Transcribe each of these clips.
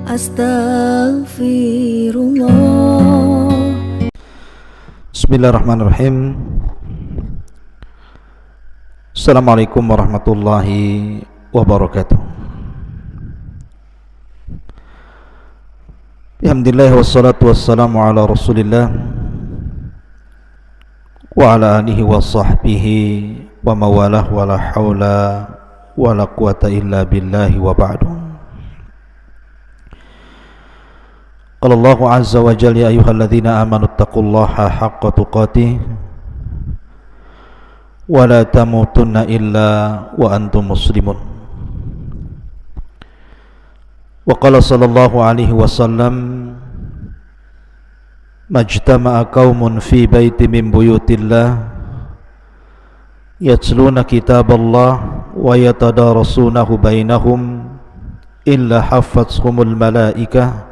Astaghfirullah. Bismillahirrahmanirrahim. Assalamualaikum warahmatullahi wabarakatuh. Alhamdulillah wassalatu wassalamu ala Rasulillah wa ala alihi wa sahbihi wa mawalah wa la hawla wa la quwata illa billahi wa ba'du. Qala Allahu azza wa jalla, ya ayyuhalladzina amanu taqullaha haqqa tuqatih wa la tamutunna illa wa antum muslimun. Wa qala sallallahu alaihi wasallam, majtama'a qaumun fi baiti min buyutillah yatluna kitaballah wa yatadarasunahu bainahum illa haffathumul malaikah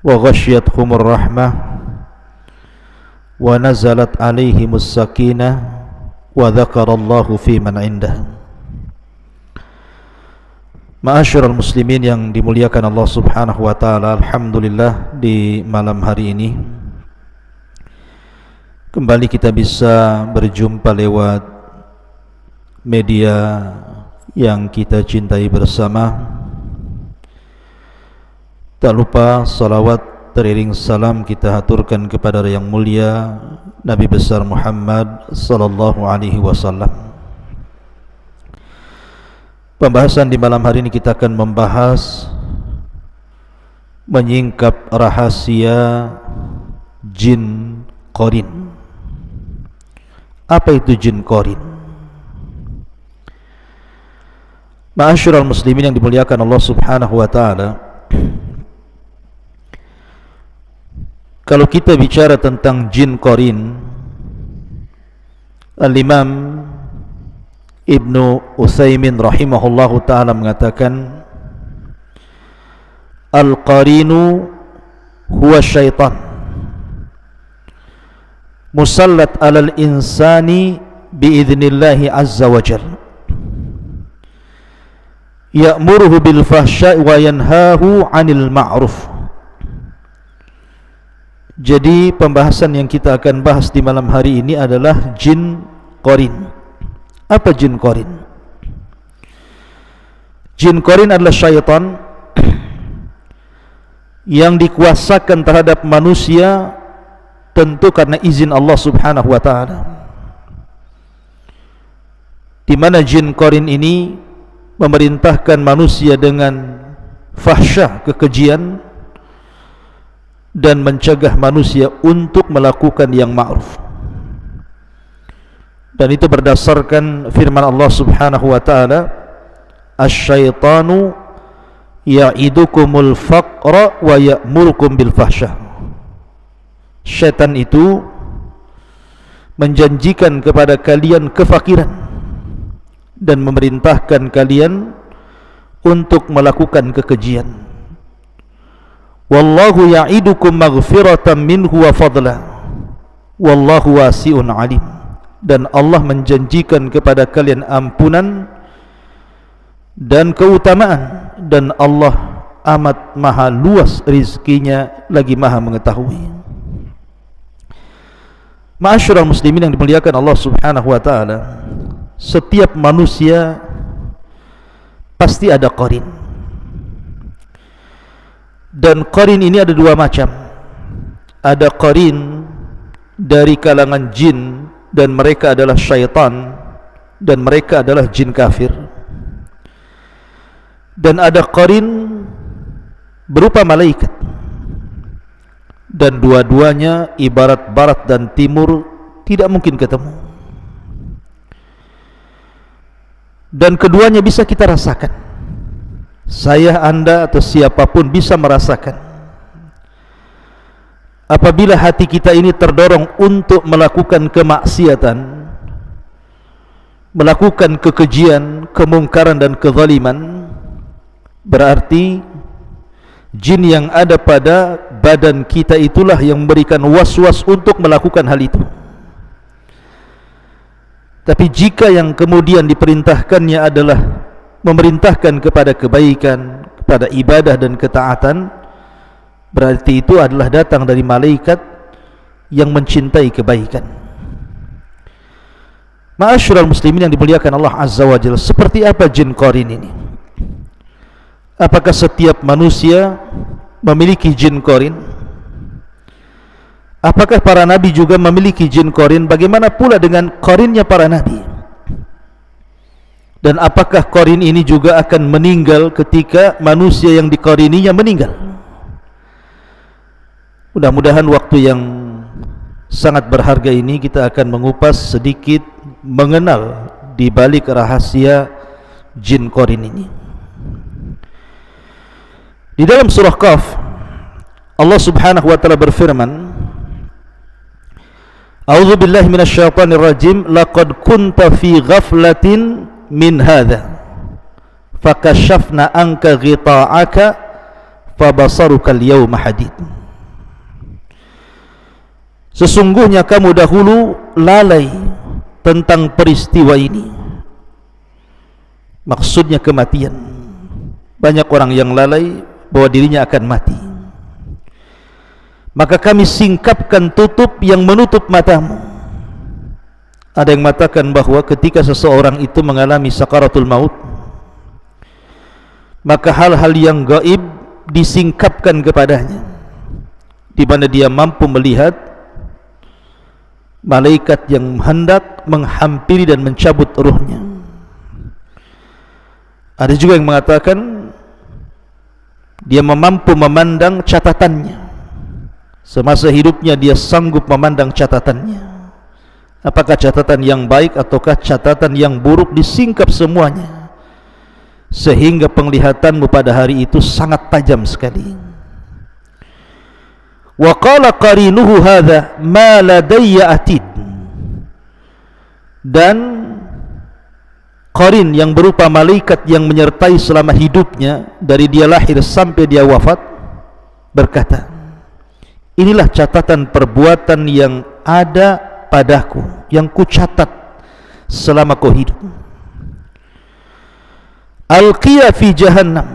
wa ghasyiyatuhumur rahmah wa nazalat alaihimus sakinah wa dzakarallahu fi man indah. Ma'asyiral muslimin yang dimuliakan Allah Subhanahu wa taala, alhamdulillah di malam hari ini kembali kita bisa berjumpa lewat media yang kita cintai bersama. Tak lupa salawat teriring salam kita haturkan kepada yang mulia Nabi besar Muhammad sallallahu alaihi wasallam. Pembahasan di malam hari ini kita akan membahas menyingkap rahasia jin qarin. Apa itu jin qarin? Ma'asyiral muslimin yang dimuliakan Allah Subhanahu wa taala, kalau kita bicara tentang jin qarin, Al-Imam Ibnu Utsaimin rahimahullahu ta'ala mengatakan, Al-qarinu huwa syaitan musallat alal insani biidhnillahi azza wa jalla ya'muruhu bil fahsya'i wa yanhahu 'anil ma'ruf. Jadi pembahasan yang kita akan bahas di malam hari ini adalah jin qarin. Apa jin qarin? Jin qarin adalah syaitan yang dikuasakan terhadap manusia tentu karena izin Allah Subhanahu wa taala. Di mana jin qarin ini memerintahkan manusia dengan fahsyah, kekejian, dan mencegah manusia untuk melakukan yang ma'ruf. Dan itu berdasarkan firman Allah Subhanahu wa taala, asy-syaitanu ya'idukumul faqra wa ya'murukum bil fahsyah. Syaitan itu menjanjikan kepada kalian kefakiran dan memerintahkan kalian untuk melakukan kekejian. Wallahu ya'idukum maghfiratan minhu wa fadla wallahu wasi'un alim. Dan Allah menjanjikan kepada kalian ampunan dan keutamaan, dan Allah amat maha luas rizkinya lagi maha mengetahui. Ma'asyiral muslimin yang dimuliakan Allah Subhanahu wa taala, setiap manusia pasti ada qarin. Dan qarin ini ada dua macam. Ada qarin dari kalangan jin, dan mereka adalah syaitan, dan mereka adalah jin kafir. Dan ada qarin berupa malaikat, dan dua-duanya ibarat barat dan timur, tidak mungkin ketemu. Dan keduanya bisa kita rasakan. Saya, anda, atau siapapun bisa merasakan apabila hati kita ini terdorong untuk melakukan kemaksiatan, melakukan kekejian, kemungkaran dan kezaliman, berarti jin yang ada pada badan kita itulah yang memberikan was-was untuk melakukan hal itu. Tapi jika yang kemudian diperintahkannya adalah memerintahkan kepada kebaikan, pada ibadah dan ketaatan, berarti itu adalah datang dari malaikat yang mencintai kebaikan. Ma'asyiral muslimin yang dimuliakan Allah Azza wa Jalla, seperti apa jin qarin ini? Apakah setiap manusia memiliki jin qarin? Apakah para nabi juga memiliki jin qarin? Bagaimana pula dengan qarinnya para nabi? Dan apakah qarin ini juga akan meninggal ketika manusia yang diqarininya meninggal? Mudah-mudahan waktu yang sangat berharga ini kita akan mengupas sedikit mengenal di balik rahasia jin qarin ini. Di dalam surah Qaf, Allah Subhanahu wa taala berfirman, A'udzu billahi minasyaitonir rajim, laqad kunta fi ghaflatin min hadza fakashafna anka ghita'aka fabasaruka al-yawma hadid. Sesungguhnya kamu dahulu lalai tentang peristiwa ini. Maksudnya kematian. Banyak orang yang lalai bahwa dirinya akan mati. Maka kami singkapkan tutup yang menutup matamu. Ada yang mengatakan bahwa ketika seseorang itu mengalami sakaratul maut, maka hal-hal yang gaib disingkapkan kepadanya, di mana dia mampu melihat malaikat yang hendak menghampiri dan mencabut ruhnya. Ada juga yang mengatakan dia mampu memandang catatannya. Semasa hidupnya dia sanggup memandang catatannya. Apakah catatan yang baik ataukah catatan yang buruk, disingkap semuanya, sehingga penglihatanmu pada hari itu sangat tajam sekali. Wa qala qarinuhu hadza ma ladayya atid. Dan qarin yang berupa malaikat yang menyertai selama hidupnya dari dia lahir sampai dia wafat berkata, inilah catatan perbuatan yang ada padaku, yang kucatat selama kau hidup. Alqiya fi jahannam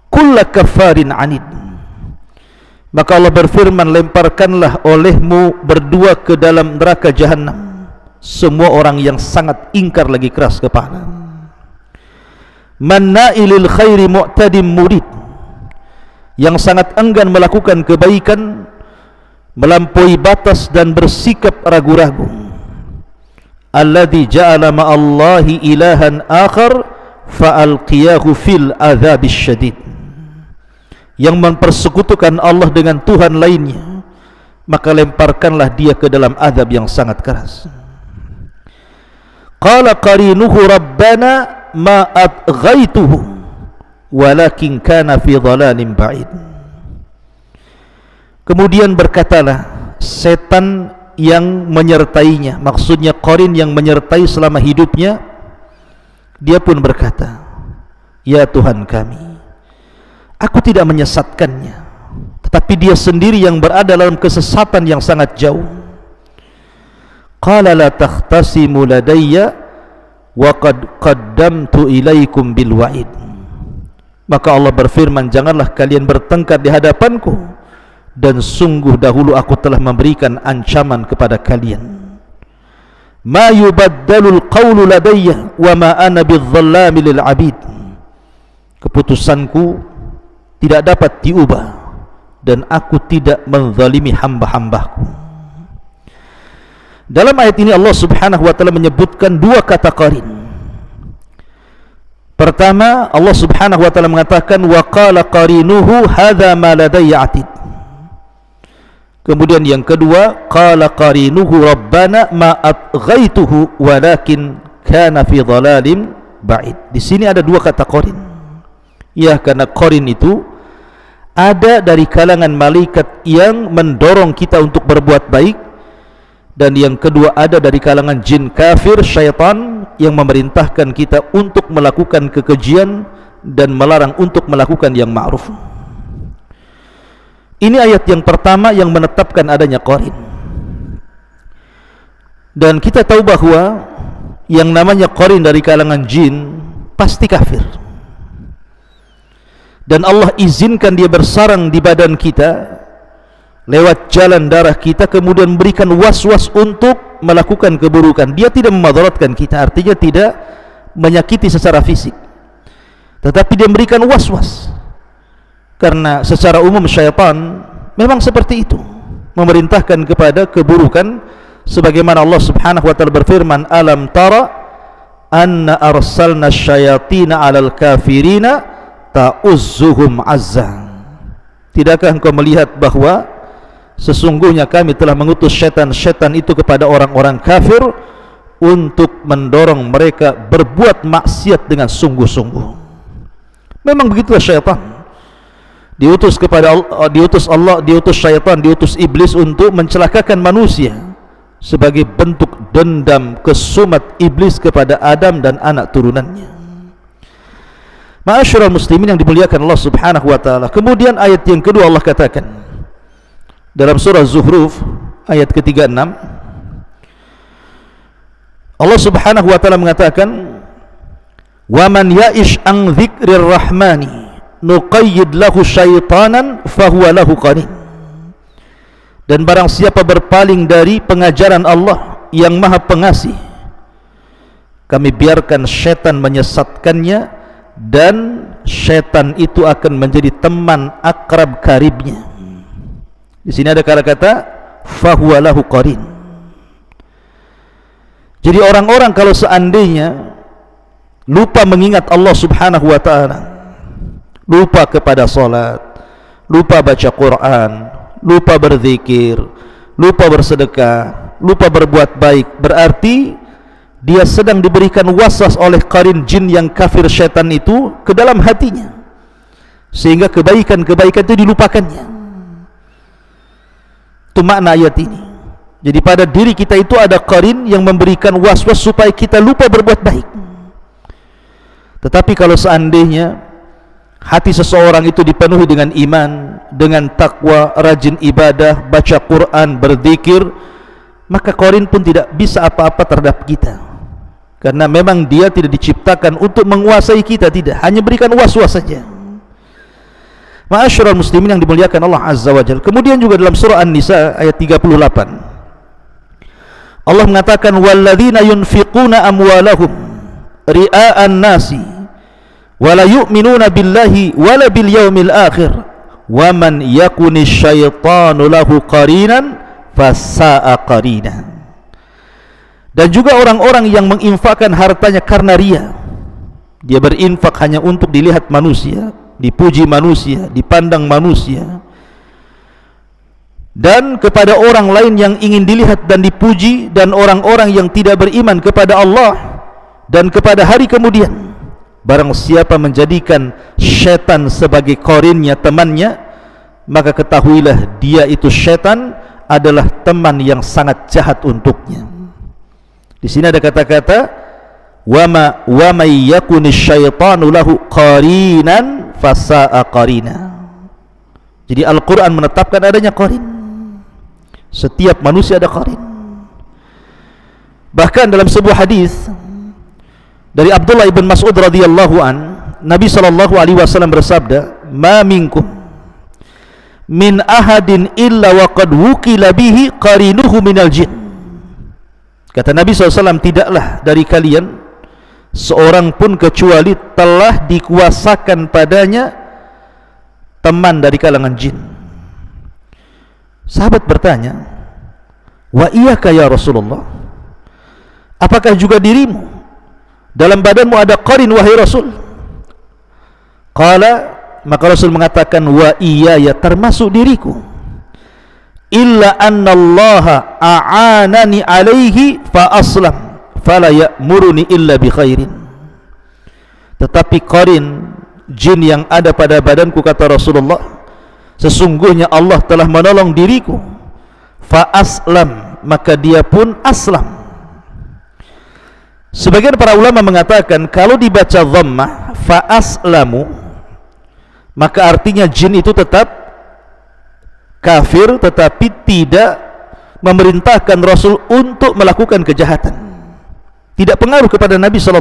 kulla kafarin anid. Maka Allah berfirman, lemparkanlah olehmu berdua ke dalam neraka jahannam semua orang yang sangat ingkar lagi keras kepala. Manna'ilil khairi mu'tadim murid, yang sangat enggan melakukan kebaikan, melampaui batas dan bersikap ragu-ragu. Alladzi ja'ala ma'allahi ilahan akhar fa'alqiyahu fil adzabis syadid. Yang mempersekutukan Allah dengan Tuhan lainnya, maka lemparkanlah dia ke dalam azab yang sangat keras. Qala qarinuhu rabbana ma adghaituhu walakin kana fi dhalalin ba'id. Kemudian berkatalah setan yang menyertainya, maksudnya qarin yang menyertai selama hidupnya, dia pun berkata, ya Tuhan kami, aku tidak menyesatkannya, tetapi dia sendiri yang berada dalam kesesatan yang sangat jauh. Qala la takhtasimu ladayya wa qad qaddamtu ilaikum bil wa'id. Maka Allah berfirman, janganlah kalian bertengkar di hadapanku, dan sungguh dahulu aku telah memberikan ancaman kepada kalian. Ma yubaddalul qawlu ladayya wa ma ana bidzallami lil abid. Keputusanku tidak dapat diubah, dan aku tidak menzalimi hamba-hambaku. Dalam ayat ini Allah Subhanahu wa taala menyebutkan dua kata qarin. Pertama, Allah Subhanahu wa taala mengatakan wa qala qarinuhu hadza ma ladayya atid. Kemudian yang kedua, qala qarinuhu rabbana ma adghaituhu walakin kana fi dhalalin ba'id. Di sini ada dua kata qarin. Ya, karena qarin itu ada dari kalangan malaikat yang mendorong kita untuk berbuat baik, dan yang kedua ada dari kalangan jin kafir, syaitan, yang memerintahkan kita untuk melakukan kekejian dan melarang untuk melakukan yang ma'ruf. Ini ayat yang pertama yang menetapkan adanya qarin. Dan kita tahu bahwa yang namanya qarin dari kalangan jin pasti kafir. dan Allah izinkan dia bersarang di badan kita lewat jalan darah kita, kemudian memberikan was-was untuk melakukan keburukan, dia tidak memadaratkan kita, artinya tidak menyakiti secara fisik, tetapi dia memberikan was-was. Karena secara umum syaitan memang seperti itu, memerintahkan kepada keburukan, sebagaimana Allah Subhanahu wa taala berfirman, alam tara anna arsalna syayatina 'alal kafirina ta'uzzuhum azza. Tidakkah engkau melihat bahwa sesungguhnya kami telah mengutus syaitan-syaitan itu kepada orang-orang kafir untuk mendorong mereka berbuat maksiat dengan sungguh-sungguh. Memang begitulah syaitan. Diutus kepada Allah, diutus syaitan, diutus iblis untuk mencelakakan manusia sebagai bentuk dendam kesumat iblis kepada Adam dan anak turunannya. Ma'asyiral muslimin yang dimuliakan Allah Subhanahu wa taala. Kemudian ayat yang kedua Allah katakan dalam surah Zuhruf ayat ke-36, Allah Subhanahu wa taala mengatakan, "Wa man ya'ish an dzikrir rahmani nuqayyid lahu syaitanan fahuwa lahu qarin." Dan barang siapa berpaling dari pengajaran Allah yang Maha Pengasih, kami biarkan syaitan menyesatkannya, dan syaitan itu akan menjadi teman akrab karibnya. Di sini ada kata-kata fahuwa lahu qarin. Jadi orang-orang kalau seandainya lupa mengingat Allah Subhanahu wa taala, lupa kepada salat, lupa baca Quran, lupa berzikir, lupa bersedekah, lupa berbuat baik, berarti dia sedang diberikan waswas oleh qarin jin yang kafir syaitan itu ke dalam hatinya, sehingga kebaikan-kebaikan itu dilupakannya. Itu makna ayat ini. Jadi pada diri kita itu ada qarin yang memberikan waswas supaya kita lupa berbuat baik. Tetapi kalau seandainya hati seseorang itu dipenuhi dengan iman, dengan takwa, rajin ibadah, baca Quran, berzikir, maka qarin pun tidak bisa apa-apa terhadap kita, karena memang dia tidak diciptakan untuk menguasai kita, tidak, hanya berikan was-was saja. Ma'asyiral muslimin yang dimuliakan Allah Azza wa Jalla. Kemudian juga dalam surah An-Nisa ayat 38 Allah mengatakan, walladzina yunfiquna amwalahum ria'an nasi wala yu'minuna billahi wala bil yaumil akhir wa man yakuni syaitanu lahu qarinan fasa'a qarina. Dan juga orang-orang yang menginfakkan hartanya karena ria, dia berinfak hanya untuk dilihat manusia, dipuji manusia, dipandang manusia, dan kepada orang lain yang ingin dilihat dan dipuji, dan orang-orang yang tidak beriman kepada Allah dan kepada hari kemudian. Barang siapa menjadikan syaitan sebagai qarinnya, temannya, maka ketahuilah dia itu syaitan adalah teman yang sangat jahat untuknya. Di sini ada kata-kata wa may yakuni syaitanu lahu qarinan fasa'a qarina. Jadi Al-Quran menetapkan adanya qarin. Setiap manusia ada qarin. Bahkan dalam sebuah hadis dari Abdullah ibn Mas'ud radhiyallahu an, Nabi sallallahu alaihi wasallam bersabda, "Ma minkum min ahadin illa wa qad wukila bihi qarinuhu minal jin." Kata Nabi SAW, tidaklah dari kalian seorang pun kecuali telah dikuasakan padanya teman dari kalangan jin. Sahabat bertanya, wa iyaka ya Rasulullah, apakah juga dirimu dalam badanmu ada qarin wahai Rasul? Qala, maka Rasul mengatakan, wa iya, ya termasuk diriku. Illa annallaha a'anani alaihi fa aslam fala ya'muruni illa bi khairin. Tetapi qarin jin yang ada pada badanku, kata Rasulullah, sesungguhnya Allah telah menolong diriku, fa aslam, maka dia pun aslam. Sebagian para ulama mengatakan kalau dibaca dhammah fa aslamu, maka artinya jin itu tetap kafir, tetapi tidak memerintahkan Rasul untuk melakukan kejahatan, tidak pengaruh kepada Nabi SAW.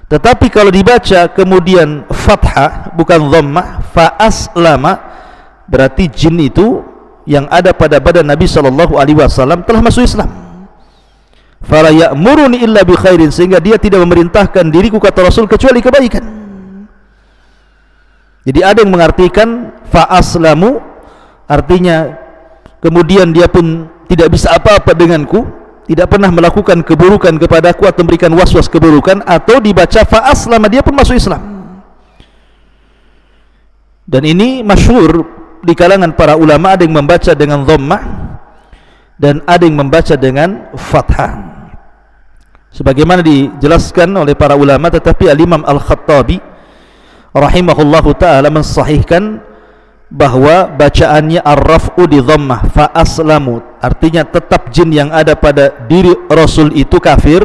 Tetapi kalau dibaca kemudian fathah bukan dhammah, fa aslama, berarti jin itu yang ada pada badan Nabi sallallahu alaihi wasallam telah masuk Islam. Fala ya'muruni illa bi khairin, sehingga dia tidak memerintahkan diriku, kata Rasul, kecuali kebaikan. Jadi ada yang mengartikan fa aslamu, artinya kemudian dia pun tidak bisa apa-apa denganku, tidak pernah melakukan keburukan kepadaku atau memberikan was-was keburukan, atau dibaca fa aslama, dia pun masuk Islam. Dan ini masyhur di kalangan para ulama, ada yang membaca dengan dhammah dan ada yang membaca dengan fathah, sebagaimana dijelaskan oleh para ulama. Tetapi Al-Imam Al-Khattabi rahimahullahu ta'ala mensahihkan bahwa bacaannya ar-raf'u di dhammah, fa aslamu, artinya tetap jin yang ada pada diri Rasul itu kafir,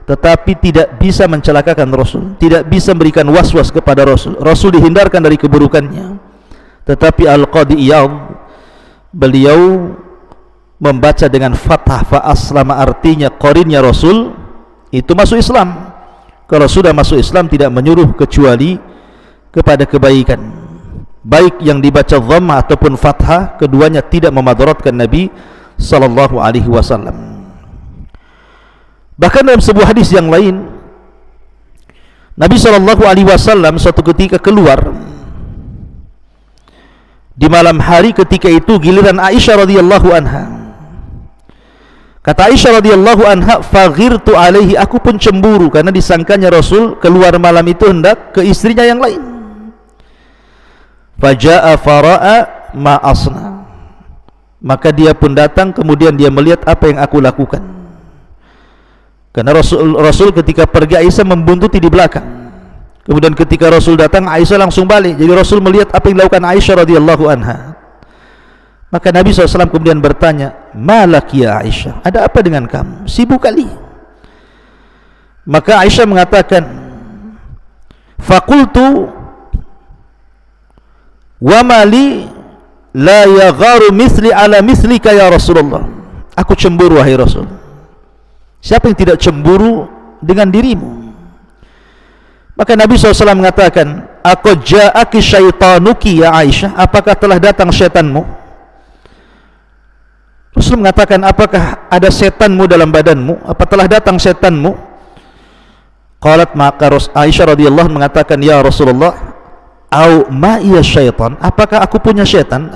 tetapi tidak bisa mencelakakan Rasul, tidak bisa memberikan was-was kepada Rasul. Rasul dihindarkan dari keburukannya. Tetapi Al-Qadi Iyad, beliau membaca dengan fathah fa aslama, artinya qarinnya Rasul itu masuk Islam. Kalau sudah masuk Islam tidak menyuruh kecuali kepada kebaikan, baik yang dibaca dhammah ataupun fathah, keduanya tidak memadaratkan Nabi sallallahu alaihi wasallam. Bahkan dalam sebuah hadis yang lain, Nabi sallallahu alaihi wasallam suatu ketika keluar di malam hari, ketika itu giliran Aisyah radhiyallahu anha. Kata Aisyah radhiyallahu anha, faghirtu alaihi, aku pun cemburu karena disangkanya Rasul keluar malam itu hendak ke istrinya yang lain. Faja'a fara'a ma asna, maka dia pun datang, kemudian dia melihat apa yang aku lakukan. Karena Rasul ketika pergi, Aisyah membuntuti di belakang. Kemudian ketika Rasul datang, Aisyah langsung balik. Jadi Rasul melihat apa yang dilakukan Aisyah radhiyallahu anha. Maka Nabi SAW kemudian bertanya, malak ya Aisyah, ada apa dengan kamu? Sibuk kali. Maka Aisyah mengatakan, fakultu wa mali la yagharu misli ala mislika ya Rasulullah. Aku cemburu wahai Rasul. Siapa yang tidak cemburu dengan dirimu? Maka Nabi SAW mengatakan, aku ja'aki syaitanuki ya Aisyah, apakah telah datang syaitanmu? Rasul mengatakan, apakah ada setanmu dalam badanmu? Apa telah datang setanmu? Qalat, maka Aisyah radhiyallahu mengatakan, ya Rasulullah, au ma'iya syaitan, apakah aku punya syaitan?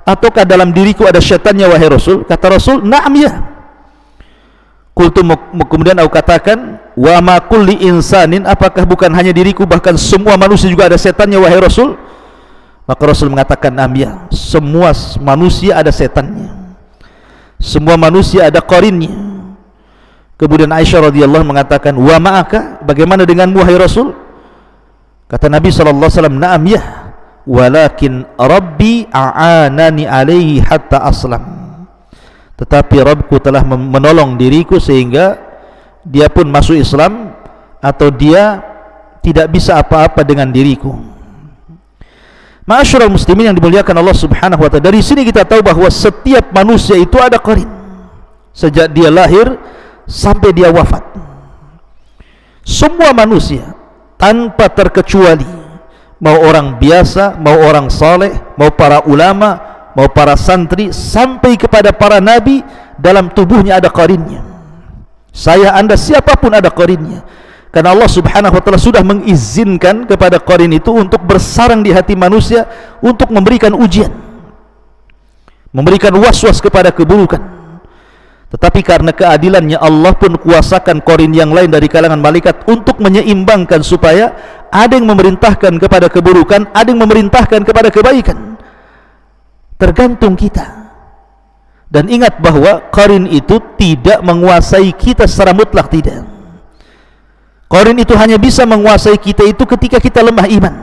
Ataukah dalam diriku ada syaitannya wahai Rasul? Kata Rasul, na'am ya. Qultu, kemudian aku katakan, wa ma kulli insanin, apakah bukan hanya diriku, bahkan semua manusia juga ada setannya wahai Rasul? Maka Rasul mengatakan, na'am ya, semua manusia ada setannya, semua manusia ada qarinnya. Kemudian Aisyah radhiyallahu mengatakan, wa ma'aka, bagaimana denganmu wahai Rasul? Kata Nabi SAW, na'am ya, walakin Rabbi a'anani alaihi hatta aslam, tetapi Rabbku telah menolong diriku sehingga dia pun masuk Islam, atau dia tidak bisa apa-apa dengan diriku. Ma'asyiral muslimin yang dimuliakan Allah Subhanahu wa ta'ala, dari sini kita tahu bahwa setiap manusia itu ada qarin, sejak dia lahir sampai dia wafat. Semua manusia tanpa terkecuali, mau orang biasa, mau orang saleh, mau para ulama, mau para santri, sampai kepada para nabi, dalam tubuhnya ada qarinnya. Saya, anda, siapapun ada qarinnya. Karena Allah Subhanahu wa ta'ala sudah mengizinkan kepada qarin itu untuk bersarang di hati manusia, untuk memberikan ujian, memberikan was-was kepada keburukan. Tetapi karena keadilannya, Allah pun kuasakan qarin yang lain dari kalangan malaikat untuk menyeimbangkan, supaya ada yang memerintahkan kepada keburukan, ada yang memerintahkan kepada kebaikan. Tergantung kita. Dan ingat bahwa qarin itu tidak menguasai kita secara mutlak, tidak. Qarin itu hanya bisa menguasai kita itu ketika kita lemah iman,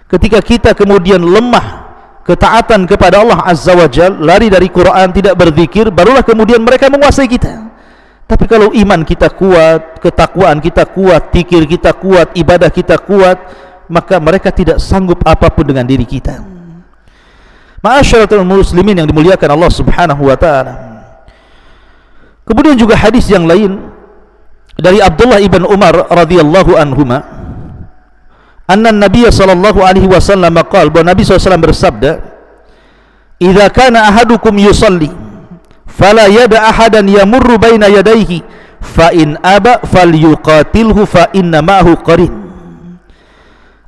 ketika kita kemudian lemah ketaatan kepada Allah Azza wa Jal, lari dari Quran, tidak berzikir, barulah kemudian mereka menguasai kita. Tapi kalau iman kita kuat, ketakwaan kita kuat, zikir kita kuat, ibadah kita kuat, maka mereka tidak sanggup apapun dengan diri kita. Ma'asyaratul muslimin yang dimuliakan Allah Subhanahu wa ta'ala. Kemudian juga hadis yang lain, dari Abdullah ibn Umar radhiyallahu anhuma, anna Nabiy sallallahu alaihi wasallam qala, bahwa Nabi SAW bersabda, "Idza kana ahadukum yusalli fala yada ahadan yamurru baina yadayhi fa in aba falyuqatilhu fa inna ma'ahu qarin."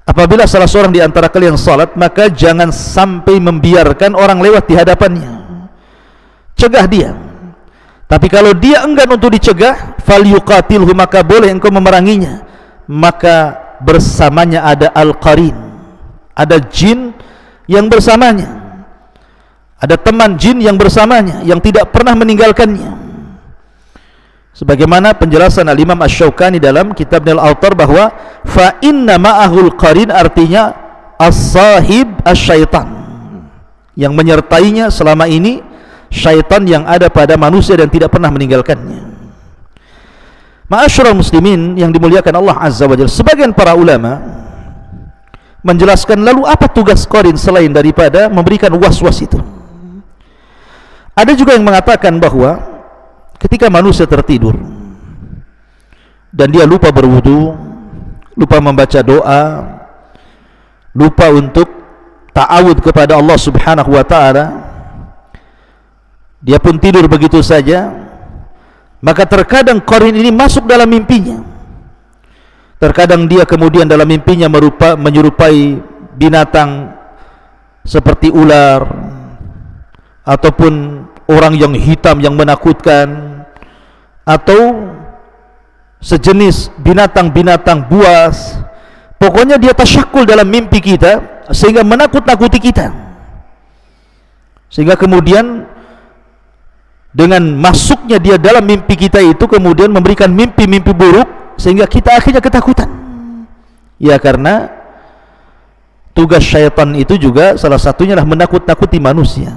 Apabila salah seorang di antara kalian salat, maka jangan sampai membiarkan orang lewat di hadapannya, cegah dia. Tapi kalau dia enggan untuk dicegah, falyuqatilhu, maka boleh engkau memeranginya. Maka bersamanya ada al-qarin, ada jin yang bersamanya, ada teman jin yang bersamanya, yang tidak pernah meninggalkannya. Sebagaimana penjelasan Al-Imam Asy-Syaukani dalam kitab Al-Awtar, bahwa fa inna ma'ahul qarin artinya as-sahib as-syaitan, yang menyertainya selama ini syaitan yang ada pada manusia dan tidak pernah meninggalkannya. Ma'asyiral muslimin yang dimuliakan Allah Azza wa Jalla, sebagian para ulama menjelaskan, lalu apa tugas qarin selain daripada memberikan was-was itu? Ada juga yang mengatakan bahwa ketika manusia tertidur dan dia lupa berwudu, lupa membaca doa, lupa untuk ta'awud kepada Allah Subhanahu wa ta'ala, dia pun tidur begitu saja, maka terkadang qarin ini masuk dalam mimpinya. Terkadang dia kemudian dalam mimpinya menyerupai binatang seperti ular ataupun orang yang hitam yang menakutkan, atau sejenis binatang-binatang buas. Pokoknya dia tasyakul dalam mimpi kita sehingga menakut-nakuti kita, sehingga kemudian dengan masuknya dia dalam mimpi kita itu kemudian memberikan mimpi-mimpi buruk sehingga kita akhirnya ketakutan. Ya, karena tugas syaitan itu juga salah satunya adalah menakut-nakuti manusia.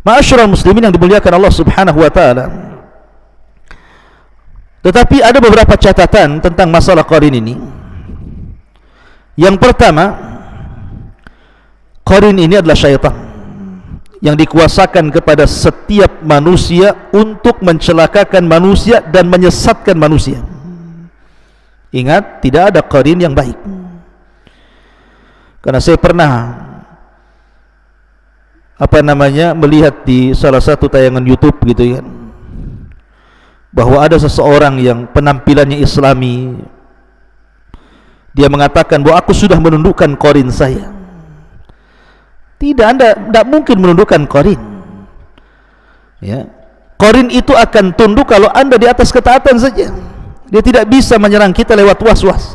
Ma'asyiral muslimin yang dimuliakan Allah Subhanahu wa ta'ala, tetapi ada beberapa catatan tentang masalah qarin ini. Yang pertama, qarin ini adalah syaitan yang dikuasakan kepada setiap manusia untuk mencelakakan manusia dan menyesatkan manusia. Ingat, tidak ada qarin yang baik. Karena saya pernah melihat di salah satu tayangan YouTube gitu ya, bahwa ada seseorang yang penampilannya islami, dia mengatakan bahwa aku sudah menundukkan qarin saya. Tidak mungkin menundukkan qarin. Ya, qarin itu akan tunduk kalau anda di atas ketaatan saja. Dia tidak bisa menyerang kita lewat was-was.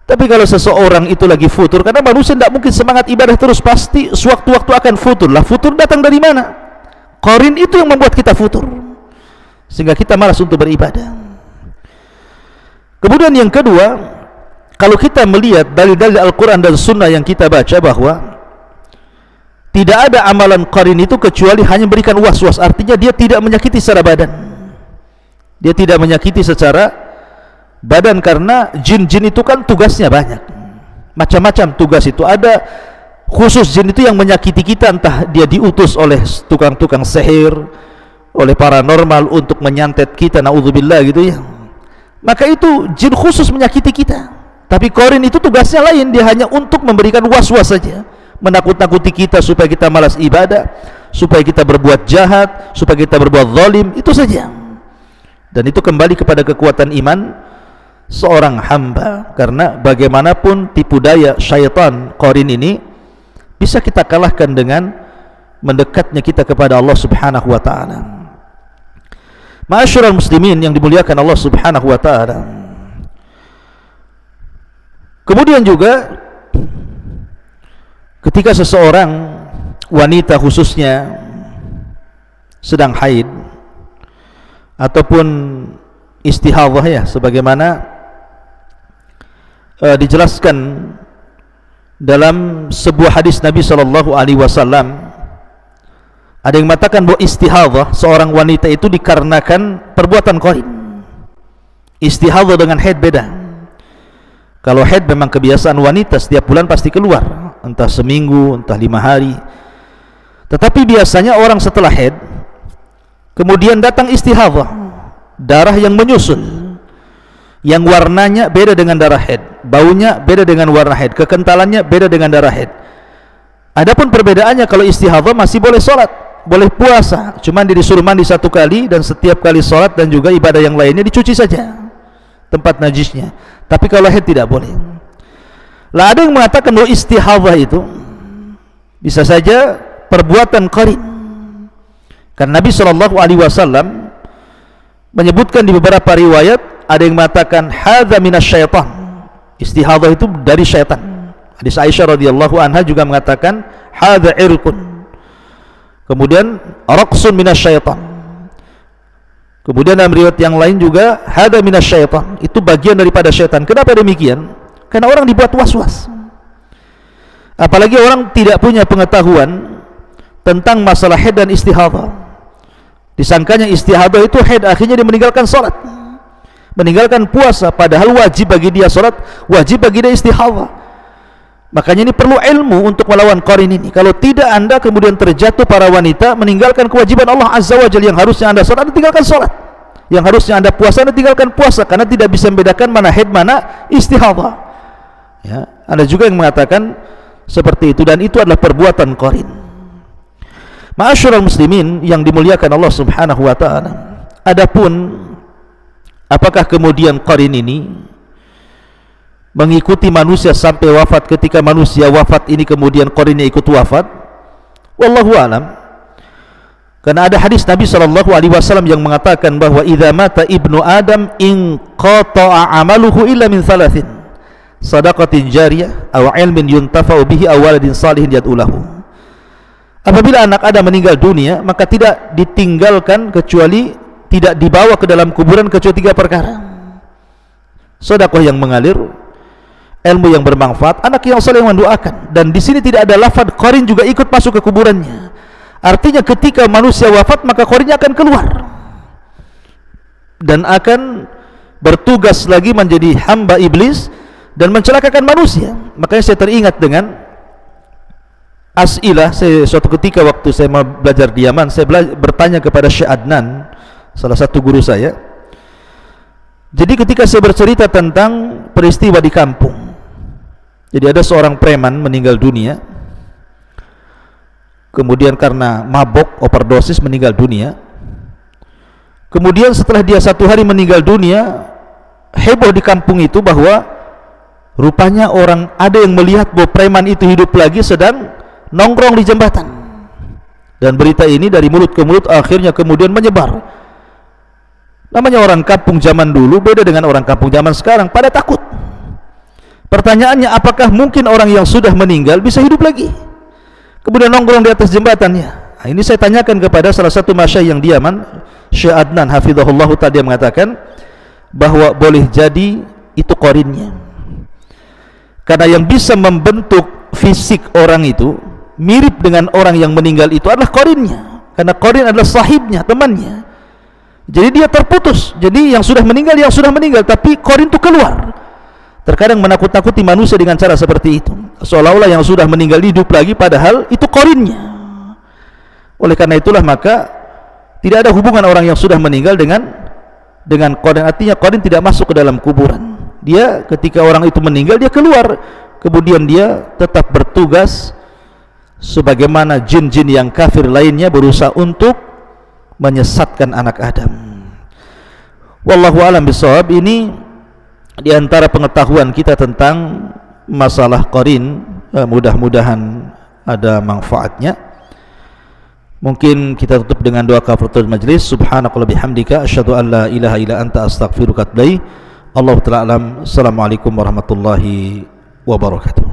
Tapi kalau seseorang itu lagi futur, karena manusia tidak mungkin semangat ibadah terus, pasti sewaktu-waktu akan futur. Lah, futur datang dari mana? Qarin itu yang membuat kita futur, sehingga kita malas untuk beribadah. Kemudian yang kedua, kalau kita melihat dalil-dalil Al-Quran dan Sunnah yang kita baca, bahwa tidak ada amalan qarin itu kecuali hanya memberikan was-was. Artinya dia tidak menyakiti secara badan, dia tidak menyakiti secara badan, karena jin-jin itu kan tugasnya banyak, macam-macam tugas itu. Ada khusus jin itu yang menyakiti kita, entah dia diutus oleh tukang-tukang sihir, oleh paranormal untuk menyantet kita, naudzubillah gitu ya, maka itu jin khusus menyakiti kita. Tapi qarin itu tugasnya lain, dia hanya untuk memberikan was-was saja, menakut-nakuti kita supaya kita malas ibadah, supaya kita berbuat jahat, supaya kita berbuat zalim, itu saja. Dan itu kembali kepada kekuatan iman seorang hamba, karena bagaimanapun tipu daya syaitan qarin ini bisa kita kalahkan dengan mendekatnya kita kepada Allah Subhanahu wa ta'ala. Ma'asyiral muslimin yang dimuliakan Allah Subhanahu wa ta'ala, kemudian juga ketika seseorang wanita khususnya sedang haid ataupun istihadhah, ya, sebagaimana dijelaskan dalam sebuah hadis Nabi SAW, ada yang mengatakan bahwa istihadhah seorang wanita itu dikarenakan perbuatan qarin. Istihadhah dengan haid beda. Kalau haid memang kebiasaan wanita, setiap bulan pasti keluar, entah seminggu, entah 5 hari. Tetapi biasanya orang setelah haid kemudian datang istihadhah, darah yang menyusul, yang warnanya beda dengan darah haid, baunya beda dengan warna haid, kekentalannya beda dengan darah haid. Adapun perbedaannya, kalau istihadhah masih boleh sholat, boleh puasa, cuman disuruh mandi 1 kali, dan setiap kali sholat dan juga ibadah yang lainnya dicuci saja tempat najisnya. Tapi kalau haid tidak boleh. Lah ada yang mengatakan bahwa istihadhah itu bisa saja perbuatan qarin. Karena Nabi SAW menyebutkan di beberapa riwayat, ada yang mengatakan hadza minasyaitan, istihadhah itu dari syaitan. Hadis Aisyah radhiyallahu anha juga mengatakan hadza irqun. Kemudian raqsun minasyaitan. Kemudian dalam riwayat yang lain juga hadza minasyaitan, itu bagian daripada syaitan. Kenapa demikian? Karena orang dibuat was-was. Apalagi orang tidak punya pengetahuan tentang masalah haid dan istihadhah. Disangkanya istihadhah itu haid, akhirnya dia meninggalkan salat, meninggalkan puasa, padahal wajib bagi dia salat, wajib bagi dia istihadhah. Makanya ini perlu ilmu untuk melawan qarin ini. Kalau tidak, anda kemudian terjatuh para wanita meninggalkan kewajiban Allah Azza wa Jalla. Yang harusnya anda salat, anda tinggalkan salat. Yang harusnya anda puasa, anda tinggalkan puasa, karena tidak bisa membedakan mana haid, mana istihadhah. Ya, ada juga yang mengatakan seperti itu, dan itu adalah perbuatan qarin. Ma'asyiral muslimin yang dimuliakan Allah Subhanahu wa taala. Adapun apakah kemudian qarin ini mengikuti manusia sampai wafat, ketika manusia wafat ini kemudian qarinnya ikut wafat? Wallahu alam. Karena ada hadis Nabi SAW yang mengatakan bahwa idza mata ibnu Adam in qata'a amaluhu illa min thalathin, sadaqatin jariyah aw ilmin yuntafa'u bihi aw waladin salihin yad'u lahu. Apabila anak Adam meninggal dunia, maka tidak ditinggalkan kecuali, tidak dibawa ke dalam kuburan kecuali 3 perkara: sedekah yang mengalir, ilmu yang bermanfaat, anak yang saleh yang mendoakan. Dan di sini tidak ada lafaz qarin juga ikut masuk ke kuburannya. Artinya ketika manusia wafat, maka qarinnya akan keluar dan akan bertugas lagi menjadi hamba iblis dan mencelakakan manusia. Makanya saya teringat dengan as'ilah. Suatu ketika waktu saya belajar di Yaman, saya bertanya kepada Syekh Adnan, salah satu guru saya. Jadi ketika saya bercerita tentang peristiwa di kampung, jadi ada seorang preman meninggal dunia, kemudian karena mabok overdosis meninggal dunia. Kemudian setelah dia 1 hari meninggal dunia, heboh di kampung itu bahwa rupanya ada yang melihat bahwa preman itu hidup lagi, sedang nongkrong di jembatan. Dan berita ini dari mulut ke mulut akhirnya kemudian menyebar. Namanya orang kampung zaman dulu beda dengan orang kampung zaman sekarang, pada takut. Pertanyaannya, apakah mungkin orang yang sudah meninggal bisa hidup lagi kemudian nongkrong di atas jembatannya? Nah, ini saya tanyakan kepada salah satu masyayikh yang di Yaman, Syekh Adnan hafizahullah ta'ala. Dia mengatakan bahwa boleh jadi itu qarinnya, karena yang bisa membentuk fisik orang itu mirip dengan orang yang meninggal itu adalah qarinnya, karena qarin adalah sahibnya, temannya. Jadi dia terputus. Jadi yang sudah meninggal, tapi qarin itu keluar. Terkadang menakut-nakuti manusia dengan cara seperti itu, seolah-olah yang sudah meninggal hidup lagi, padahal itu qarinnya. Oleh karena itulah maka tidak ada hubungan orang yang sudah meninggal dengan qarin. Artinya qarin tidak masuk ke dalam kuburan. Dia ketika orang itu meninggal, dia keluar, kemudian dia tetap bertugas sebagaimana jin-jin yang kafir lainnya berusaha untuk menyesatkan anak Adam. Wallahu a'lam bishawab. Ini di antara pengetahuan kita tentang masalah qarin. Mudah-mudahan ada manfaatnya. Mungkin kita tutup dengan doa kafaratul majlis. Subhanakallahumma bihamdika asyhadu an la ilaha illa anta astaghfiruka wa atubu ilaik. Allahu ta'ala alam. Assalamualaikum warahmatullahi wabarakatuh.